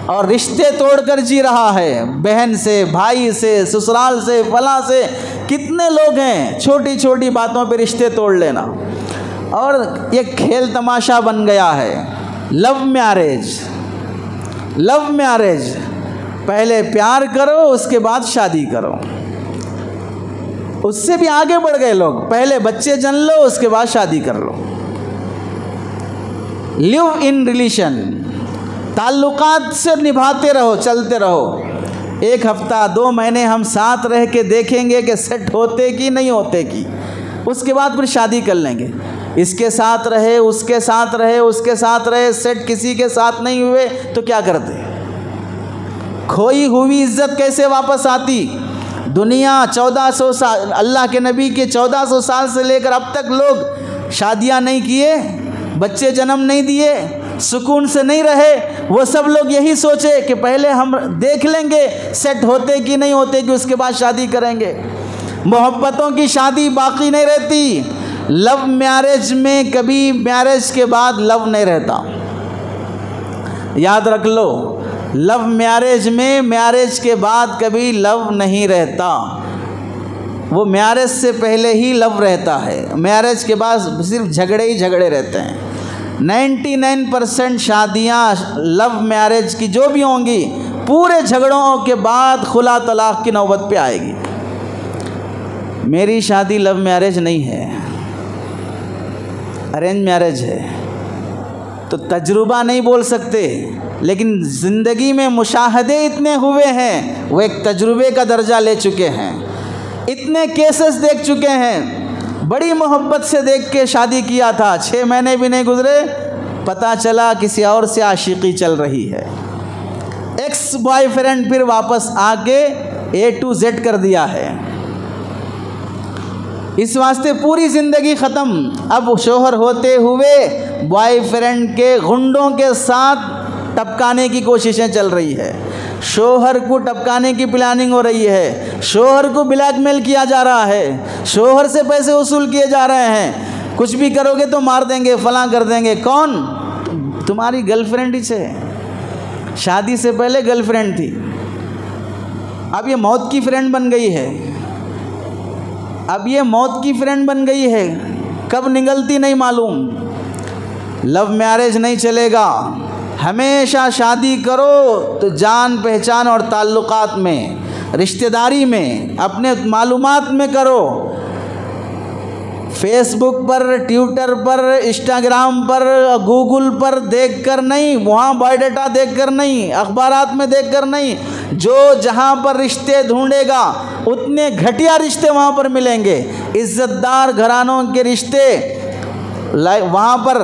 और रिश्ते तोड़कर जी रहा है, बहन से, भाई से, ससुराल से, फला से। कितने लोग हैं छोटी छोटी बातों पे रिश्ते तोड़ लेना। और ये खेल तमाशा बन गया है। लव मैरिज, लव मैरिज, पहले प्यार करो उसके बाद शादी करो। उससे भी आगे बढ़ गए लोग, पहले बच्चे जन लो उसके बाद शादी कर लो। लिव इन रिलेशन, ताल्लुकात से निभाते रहो, चलते रहो। 1 हफ्ता 2 महीने हम साथ रह के देखेंगे कि सेट होते कि नहीं होते की, उसके बाद फिर शादी कर लेंगे। इसके साथ रहे, उसके साथ रहे, उसके साथ रहे, सेट किसी के साथ नहीं हुए तो क्या करते? खोई हुई इज्जत कैसे वापस आती? दुनिया 1400 साल, अल्लाह के नबी के 1400 साल से लेकर अब तक लोग शादियां नहीं किए, बच्चे जन्म नहीं दिए, सुकून से नहीं रहे। वो सब लोग यही सोचे कि पहले हम देख लेंगे सेट होते कि नहीं होते कि उसके बाद शादी करेंगे। मोहब्बतों की शादी बाकी नहीं रहती। लव मैरिज में कभी मैरिज के बाद लव नहीं रहता, याद रख लो। लव मैरिज में मैरिज के बाद कभी लव नहीं रहता, वो मैरिज से पहले ही लव रहता है। मैरिज के बाद सिर्फ झगड़े ही झगड़े रहते हैं। 99% शादियां लव मैरिज की जो भी होंगी, पूरे झगड़ों के बाद खुला तलाक की नौबत पे आएगी। मेरी शादी लव मैरिज नहीं है, अरेंज मैरिज है। तो तजुर्बा नहीं बोल सकते, लेकिन ज़िंदगी में मुशाहदे इतने हुए हैं, वो एक तजुर्बे का दर्जा ले चुके हैं। इतने केसेस देख चुके हैं। बड़ी मोहब्बत से देख के शादी किया था, 6 महीने भी नहीं गुजरे, पता चला किसी और से आशिकी चल रही है। एक्स बॉयफ्रेंड फिर वापस आके A to Z कर दिया है। इस वास्ते पूरी ज़िंदगी ख़त्म। अब शोहर होते हुए बॉयफ्रेंड के गुंडों के साथ टपकाने की कोशिशें चल रही है। शोहर को टपकाने की प्लानिंग हो रही है। शोहर को ब्लैकमेल किया जा रहा है। शोहर से पैसे वसूल किए जा रहे हैं। कुछ भी करोगे तो मार देंगे, फलां कर देंगे। कौन? तुम्हारी गर्लफ्रेंड ही से, शादी से पहले गर्लफ्रेंड थी, अब ये मौत की फ्रेंड बन गई है। अब ये मौत की फ्रेंड बन गई है, कब निकलती नहीं मालूम। लव मैरिज नहीं चलेगा। हमेशा शादी करो तो जान पहचान और ताल्लुकात में, रिश्तेदारी में, अपने मालूमात में करो। फेसबुक पर, ट्विटर पर, इंस्टाग्राम पर, गूगल पर देख कर नहीं, वहाँ बायोडाटा देख कर नहीं, अखबारात में देख कर नहीं। जो जहाँ पर रिश्ते ढूंढेगा उतने घटिया रिश्ते वहाँ पर मिलेंगे। इज़्ज़तदार घरानों के रिश्ते वहाँ पर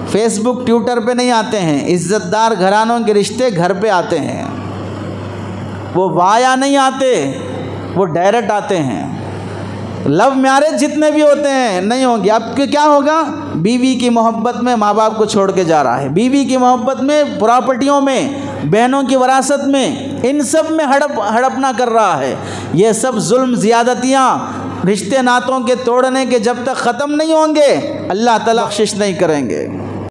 फेसबुक ट्विटर पे नहीं आते हैं। इज़्ज़तदार घरानों के रिश्ते घर पे आते हैं। वो वाया नहीं आते, वो डायरेक्ट आते हैं। लव मैरिज जितने भी होते हैं नहीं होंगे। अब क्या होगा? बीवी की मोहब्बत में माँ बाप को छोड़ के जा रहा है, बीवी की मोहब्बत में, प्रॉपर्टियों में, बहनों की विरासत में, इन सब में हड़पना कर रहा है। ये सब जुल्म, ज़्यादतियाँ, रिश्ते नातों के तोड़ने के जब तक ख़त्म नहीं होंगे, अल्लाह ताला बख्शिश नहीं करेंगे।